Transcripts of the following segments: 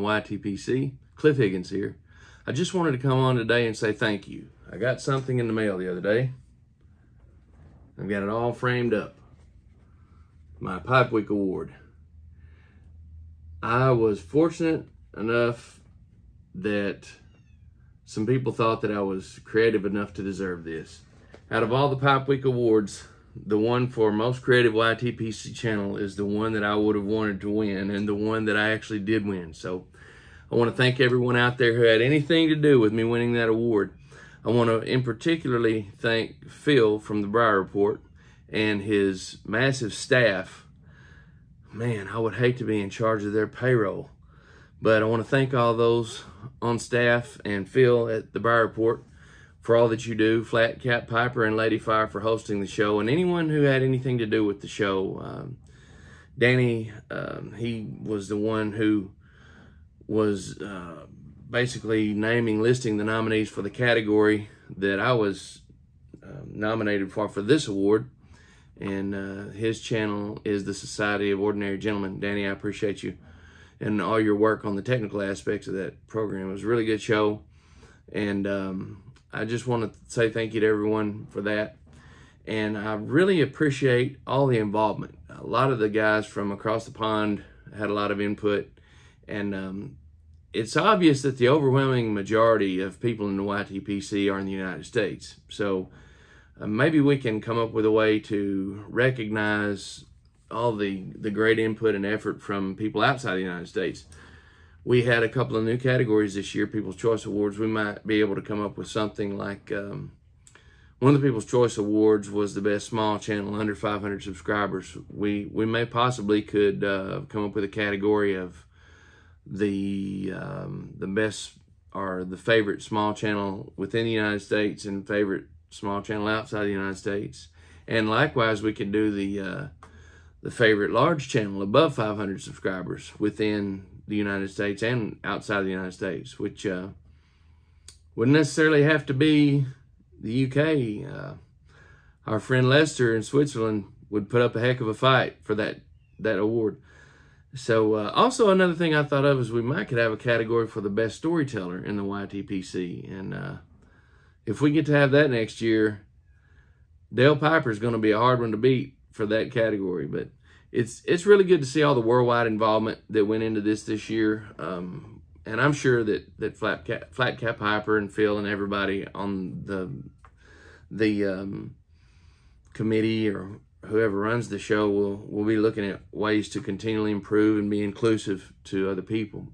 YTPC. Cliff Higgins here. I just wanted to come on today and say thank you. I got something in the mail the other day. I've got it all framed up. My Pipe Week Award. I was fortunate enough that some people thought that I was creative enough to deserve this. Out of all the Pipe Week Awards, the one for most creative YTPC channel is the one that I would have wanted to win, and the one that I actually did win. So I want to thank everyone out there who had anything to do with me winning that award. I want to in particularly thank Phil from the Briar Report and his massive staff. Man, I would hate to be in charge of their payroll, but I want to thank all those on staff and Phil at the Briar Report for all that you do, Flat Cap Piper and Lady Fire for hosting the show, and anyone who had anything to do with the show. Danny, he was the one who was basically listing the nominees for the category that I was nominated for this award. And his channel is the Society of Ordinary Gentlemen. Danny, I appreciate you and all your work on the technical aspects of that program. It was a really good show. And I just want to say thank you to everyone for that. And I really appreciate all the involvement. A lot of the guys from across the pond had a lot of input. And it's obvious that the overwhelming majority of people in the YTPC are in the United States. So maybe we can come up with a way to recognize all the great input and effort from people outside the United States. We had a couple of new categories this year, People's Choice Awards. We might be able to come up with something like, one of the People's Choice Awards was the best small channel under 500 subscribers. We may possibly could come up with a category of the best or the favorite small channel within the United States and favorite small channel outside the United States. And likewise, we could do the favorite large channel above 500 subscribers within the United States and outside the United States, which wouldn't necessarily have to be the UK. Our friend Lester in Switzerland would put up a heck of a fight for that award. So also another thing I thought of is we might could have a category for the best storyteller in the YTPC. And if we get to have that next year, Dale Piper is going to be a hard one to beat for that category. But it's really good to see all the worldwide involvement that went into this year. And I'm sure that Flat Cap Piper and Phil and everybody on the committee or whoever runs the show will be looking at ways to continually improve and be inclusive to other people.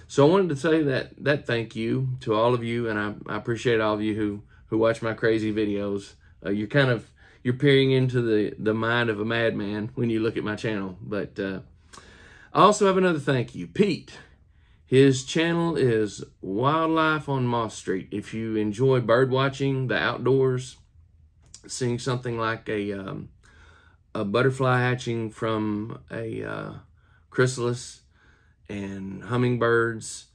So I wanted to say that thank you to all of you, and I appreciate all of you who watch my crazy videos. You're peering into the mind of a madman when you look at my channel. But I also have another thank you. Pete, his channel is Wildlife on Moss Street. If you enjoy bird watching, the outdoors, seeing something like a butterfly hatching from a chrysalis and hummingbirds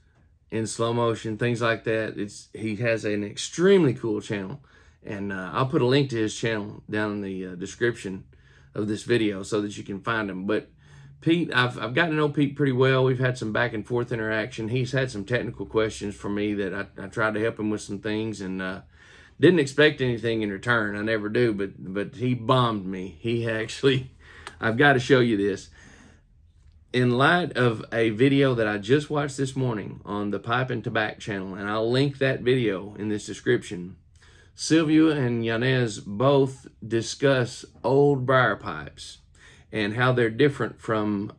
in slow motion, things like that, he has an extremely cool channel. And I'll put a link to his channel down in the description of this video so that you can find him. But Pete, I've gotten to know Pete pretty well. We've had some back and forth interaction. He's had some technical questions for me that I tried to help him with some things, and didn't expect anything in return. I never do, but he bombed me. He actually, I've got to show you this. In light of a video that I just watched this morning on the Pipe and Tobacco channel, and I'll link that video in this description, Sylvia and Yanez both discuss old briar pipes and how they're different from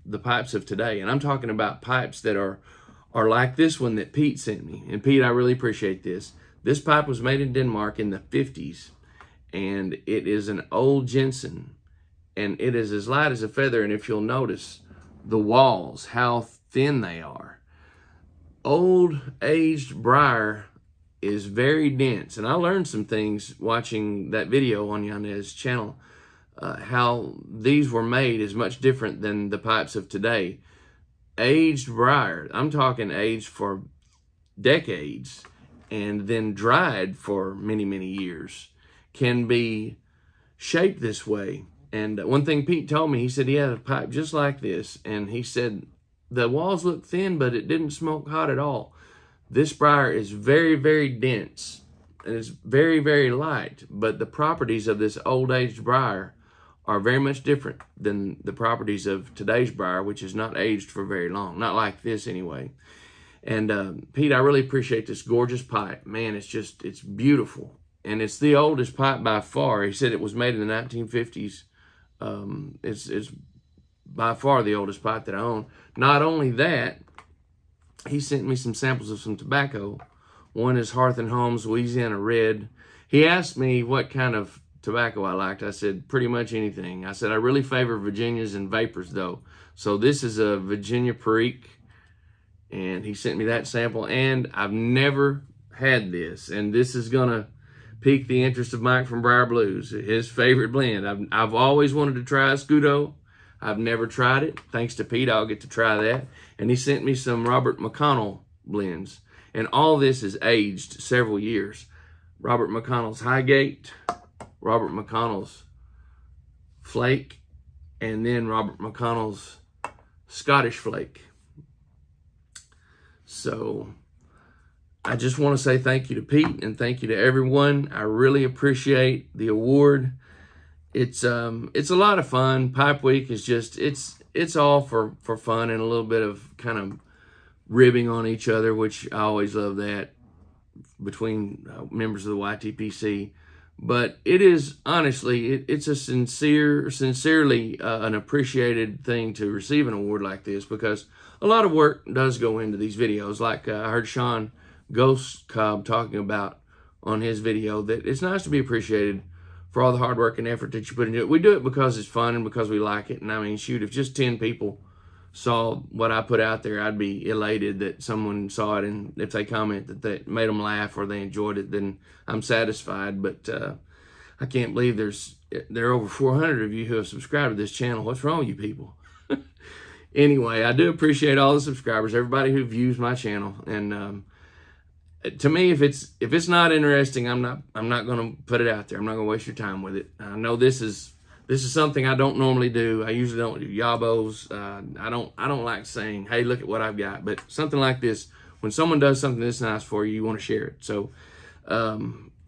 the pipes of today. And I'm talking about pipes that are like this one that Pete sent me. And Pete, I really appreciate this. This pipe was made in Denmark in the 50s, and it is an old Jensen, and it is as light as a feather. And if you'll notice the walls, how thin they are. Old aged briar is very dense, and I learned some things watching that video on Yanez's channel. How these were made is much different than the pipes of today. Aged briar, I'm talking aged for decades and then dried for many, many years, can be shaped this way. And one thing Pete told me, he said he had a pipe just like this, and he said the walls look thin, but it didn't smoke hot at all. This briar is very, very dense, and it's very, very light, but the properties of this old aged briar are very much different than the properties of today's briar, which is not aged for very long, not like this anyway. And Pete, I really appreciate this gorgeous pipe. Man, it's beautiful. And it's the oldest pipe by far. He said it was made in the 1950s. It's by far the oldest pipe that I own. Not only that, he sent me some samples of some tobacco. One is Hearth and Home's Louisiana Red. He asked me what kind of tobacco I liked. I said, pretty much anything. I said, I really favor Virginias and Vapors, though. So this is a Virginia Perique, and he sent me that sample, and I've never had this, and this is going to pique the interest of Mike from Briar Blues, his favorite blend. I've always wanted to try a Scudo. I've never tried it. Thanks to Pete, I'll get to try that. And he sent me some Robert McConnell blends, and all this is aged several years. Robert McConnell's Highgate, Robert McConnell's Flake, and then Robert McConnell's Scottish Flake. So I just want to say thank you to Pete and thank you to everyone. I really appreciate the award. It's a lot of fun. Pipe Week is just, it's all for fun and a little bit of kind of ribbing on each other, which I always love that between members of the YTPC. But it is, honestly, it's a sincerely an appreciated thing to receive an award like this, because a lot of work does go into these videos. Like I heard Sean Ghost Cobb talking about on his video, that it's nice to be appreciated for all the hard work and effort that you put into it. We do it because it's fun and because we like it. And I mean, shoot, if just 10 people saw what I put out there, I'd be elated that someone saw it, and if they comment that that made them laugh or they enjoyed it, then I'm satisfied. But I can't believe there are over 400 of you who have subscribed to this channel. What's wrong with you people? Anyway, I do appreciate all the subscribers, everybody who views my channel, and to me, if it's not interesting, I'm not going to put it out there. I'm not going to waste your time with it. I know this is something I don't normally do. I usually don't do yabos. I don't like saying, hey, look at what I've got. But something like this, when someone does something this nice for you, you want to share it. So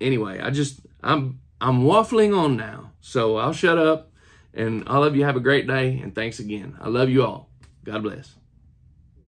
anyway, I'm waffling on now. So I'll shut up, and all of you have a great day, and thanks again. I love you all. God bless.